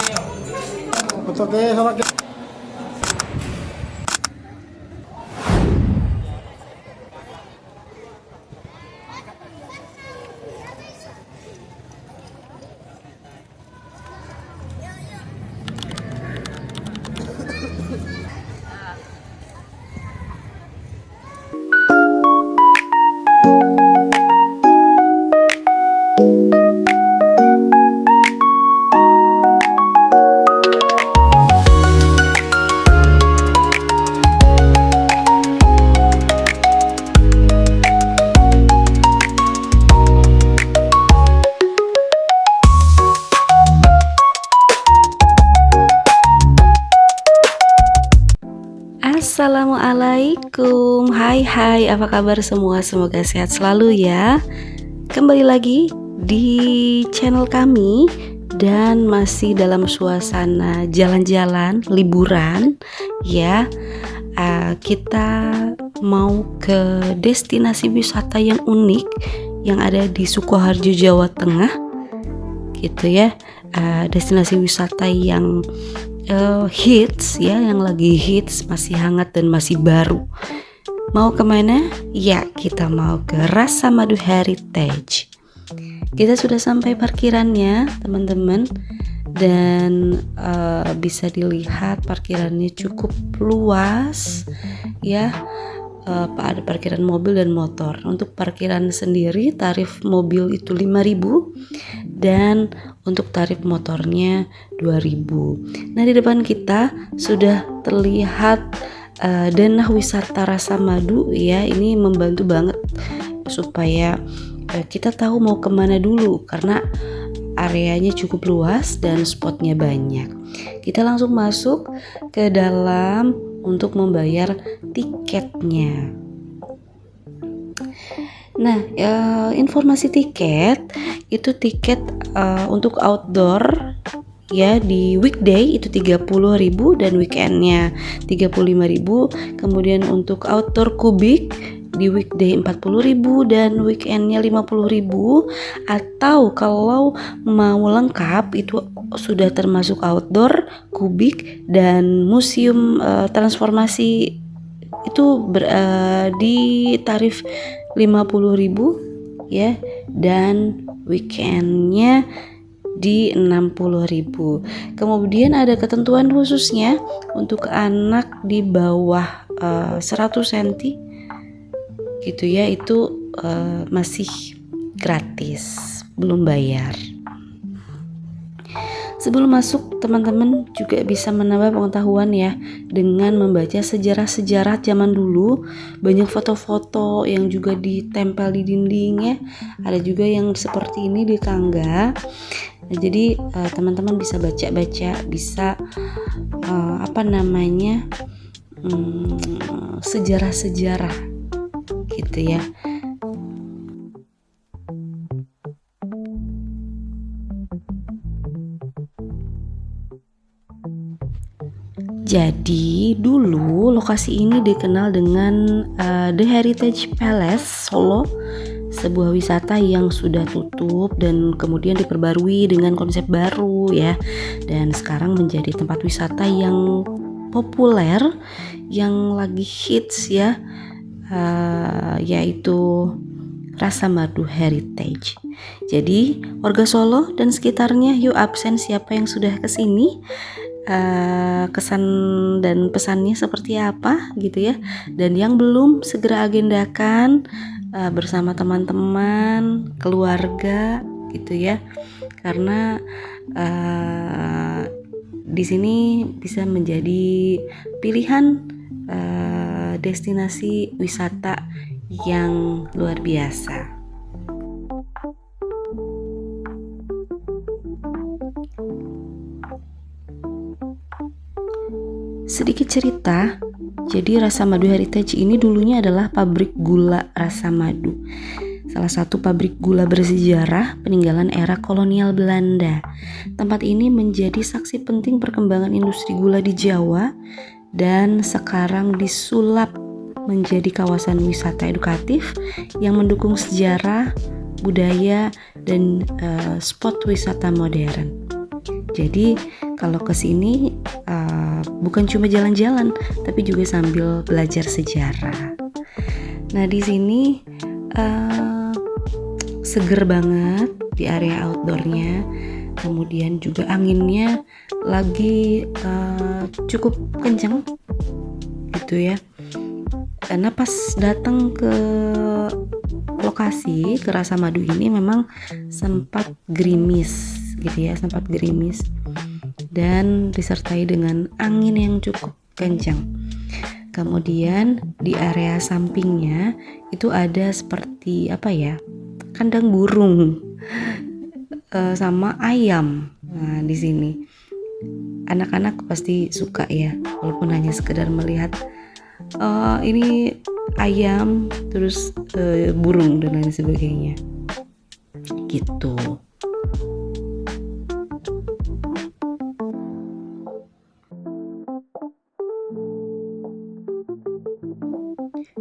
Betul ke sama ke. Assalamualaikum. Hai, apa kabar semua? Semoga sehat selalu ya. Kembali lagi di channel kami dan masih dalam suasana jalan-jalan, liburan ya. Kita mau ke destinasi wisata yang unik yang ada di Sukoharjo, Jawa Tengah gitu ya. Destinasi wisata yang hits ya, yang lagi hits, masih hangat dan masih baru. Mau kemana? Ya, kita mau ke Rasa Madu Heritage. Kita sudah sampai parkirannya teman-teman, dan bisa dilihat parkirannya cukup luas ya. Ada parkiran mobil dan motor. Untuk parkiran sendiri tarif mobil itu 5.000 dan untuk tarif motornya 2.000. Nah, di depan kita sudah terlihat denah wisata Rasa Madu ya. Ini membantu banget supaya kita tahu mau kemana dulu karena areanya cukup luas dan spotnya banyak. Kita langsung masuk ke dalam untuk membayar tiketnya. Nah, informasi tiket itu tiket untuk outdoor ya di weekday itu 30.000 dan weekendnya 35.000. Kemudian untuk outdoor kubik di weekday 40.000 dan weekendnya 50.000. Atau kalau mau lengkap itu sudah termasuk outdoor, kubik dan museum transformasi itu di tarif 50.000 ya, dan weekendnya di 60.000. Kemudian ada ketentuan khususnya untuk anak di bawah 100 cm gitu ya, itu masih gratis, belum bayar. Sebelum masuk, teman-teman juga bisa menambah pengetahuan ya dengan membaca sejarah-sejarah zaman dulu. Banyak foto-foto yang juga ditempel di dinding ya. Ada juga yang seperti ini di tangga. Nah, jadi teman-teman bisa baca-baca, bisa sejarah-sejarah gitu ya. Jadi dulu lokasi ini dikenal dengan The Heritage Palace Solo, sebuah wisata yang sudah tutup dan kemudian diperbarui dengan konsep baru ya, dan sekarang menjadi tempat wisata yang populer yang lagi hits ya, yaitu Rasa Madu Heritage. Jadi warga Solo dan sekitarnya, yuk absen siapa yang sudah kesini, kesan dan pesannya seperti apa gitu ya, dan yang belum segera agendakan bersama teman-teman, keluarga gitu ya, karena di sini bisa menjadi pilihan destinasi wisata yang luar biasa. Sedikit cerita, jadi Rasa Madu Heritage ini dulunya adalah pabrik gula Rasa Madu. Salah satu pabrik gula bersejarah peninggalan era kolonial Belanda. Tempat ini menjadi saksi penting perkembangan industri gula di Jawa dan sekarang disulap menjadi kawasan wisata edukatif yang mendukung sejarah, budaya, dan spot wisata modern. Jadi kalau ke sini bukan cuma jalan-jalan, tapi juga sambil belajar sejarah. Nah, di sini seger banget di area outdoornya. Kemudian juga anginnya lagi cukup kencang gitu ya. Karena pas datang ke lokasi ke Rasa Madu ini memang sempat gerimis gitu ya, dan disertai dengan angin yang cukup kencang. Kemudian di area sampingnya itu ada seperti kandang burung sama ayam. Nah, di sini anak-anak pasti suka ya, walaupun hanya sekedar melihat ini ayam terus burung dan lain sebagainya gitu.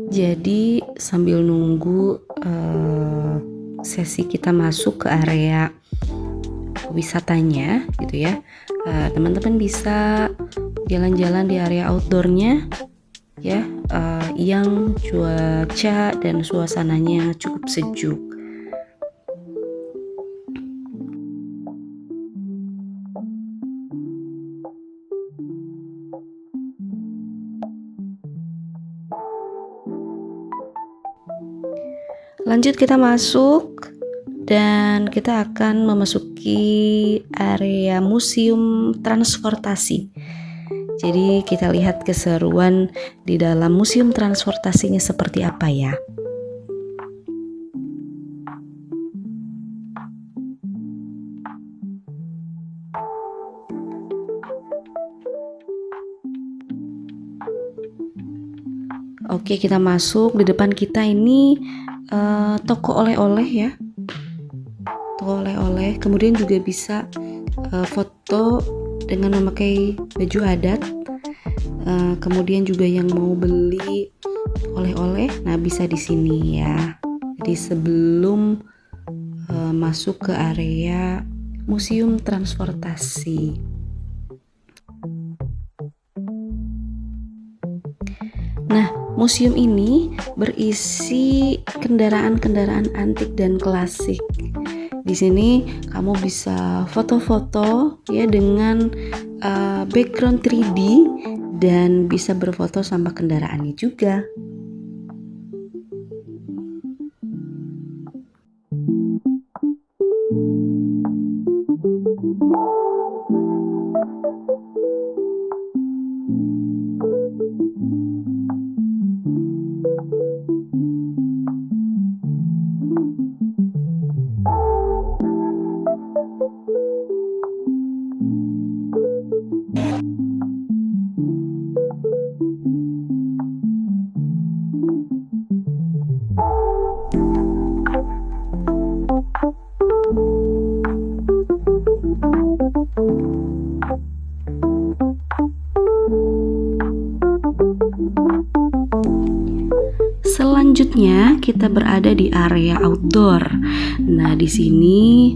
Jadi sambil nunggu sesi kita masuk ke area wisatanya gitu ya, teman-teman bisa jalan-jalan di area outdoornya ya, yang cuaca dan suasananya cukup sejuk. Lanjut kita masuk dan kita akan memasuki area museum transportasi. Jadi kita lihat keseruan di dalam museum transportasinya seperti apa ya. Oke, kita masuk. Di depan kita ini toko oleh-oleh ya. Toko oleh-oleh. Kemudian juga bisa foto dengan memakai baju adat. Kemudian juga yang mau beli oleh-oleh, nah bisa di sini ya. Jadi sebelum masuk ke area museum transportasi. Nah, museum ini berisi kendaraan-kendaraan antik dan klasik. Di sini kamu bisa foto-foto ya dengan background 3D dan bisa berfoto sama kendaraannya juga. Selanjutnya kita berada di area outdoor. Nah, di sini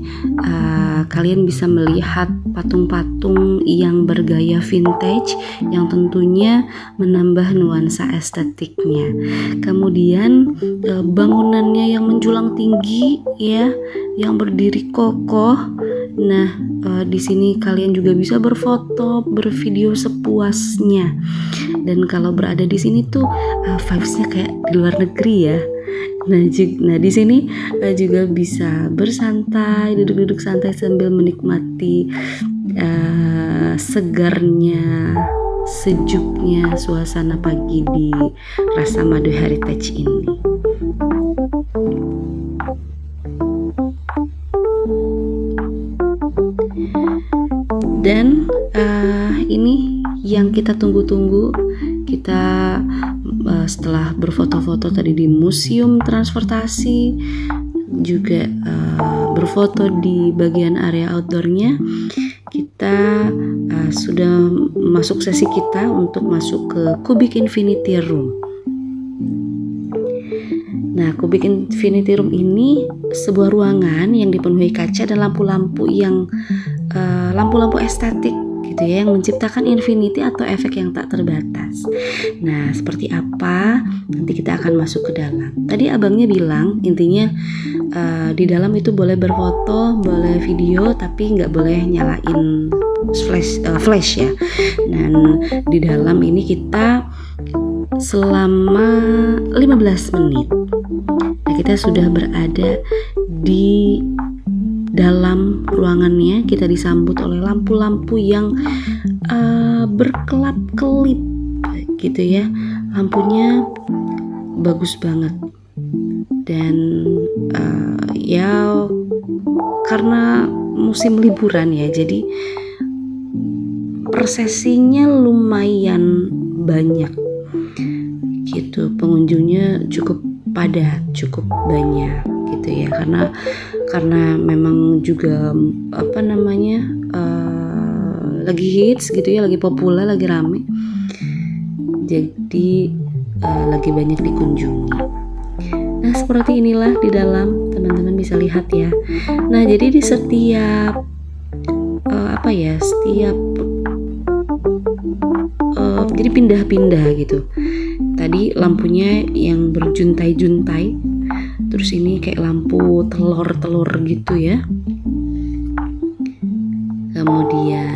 kalian bisa melihat patung-patung yang bergaya vintage yang tentunya menambah nuansa estetiknya. Kemudian bangunannya yang menjulang tinggi ya, yang berdiri kokoh. Nah, di sini kalian juga bisa berfoto, bervideo sepuasnya. Dan kalau berada di sini tuh vibes-nya kayak di luar negeri ya. Nah, di sini juga bisa bersantai, duduk-duduk santai sambil menikmati segarnya, sejuknya suasana pagi di Rasa Madu Heritage ini. Dan ini yang kita tunggu-tunggu. Kita setelah berfoto-foto tadi di museum transportasi, juga berfoto di bagian area outdoornya, kita sudah masuk sesi kita untuk masuk ke Kubik Infinity Room. Nah, Kubik Infinity Room ini sebuah ruangan yang dipenuhi kaca dan lampu-lampu yang lampu-lampu estetik gitu ya, yang menciptakan infinity atau efek yang tak terbatas. Nah, seperti apa? Nanti kita akan masuk ke dalam. Tadi abangnya bilang intinya di dalam itu boleh berfoto, boleh video, tapi nggak boleh nyalain flash ya. Dan di dalam ini kita selama 15 menit. Nah, kita sudah berada di dalam ruangannya. Kita disambut oleh lampu-lampu yang berkelap-kelip gitu ya. Lampunya bagus banget. Dan ya karena musim liburan ya, jadi prosesinya lumayan banyak gitu, pengunjungnya cukup padat, cukup banyak gitu ya, karena memang juga lagi hits gitu ya, lagi populer, lagi rame, jadi lagi banyak dikunjungi. Nah, seperti inilah di dalam, teman-teman bisa lihat ya. Nah, jadi di setiap jadi pindah-pindah gitu. Tadi lampunya yang berjuntai-juntai, terus ini kayak lampu telur-telur gitu ya. Kemudian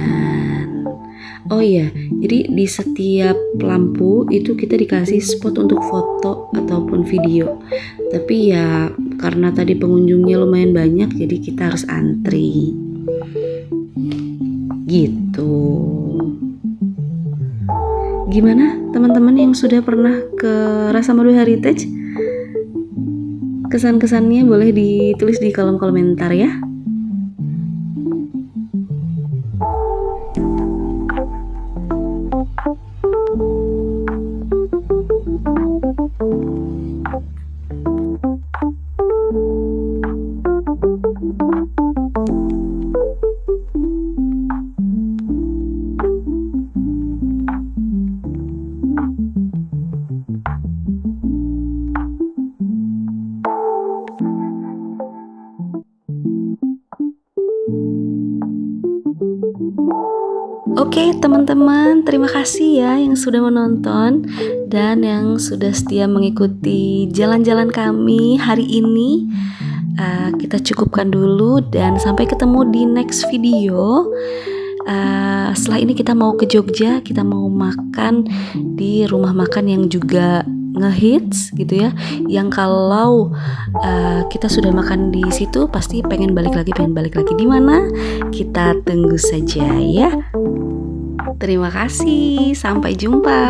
jadi di setiap lampu itu kita dikasih spot untuk foto ataupun video. Tapi ya karena tadi pengunjungnya lumayan banyak, jadi kita harus antri gitu. Gimana teman-teman yang sudah pernah ke Rasa Madu Heritage? Kesan-kesannya boleh ditulis di kolom komentar ya. Oke teman-teman, terima kasih ya yang sudah menonton dan yang sudah setia mengikuti jalan-jalan kami hari ini. Kita cukupkan dulu dan sampai ketemu di next video. Setelah ini kita mau ke Jogja, kita mau makan di rumah makan yang juga ngehits gitu ya, yang kalau kita sudah makan di situ pasti pengen balik lagi. Di mana? Kita tunggu saja ya. Terima kasih, sampai jumpa.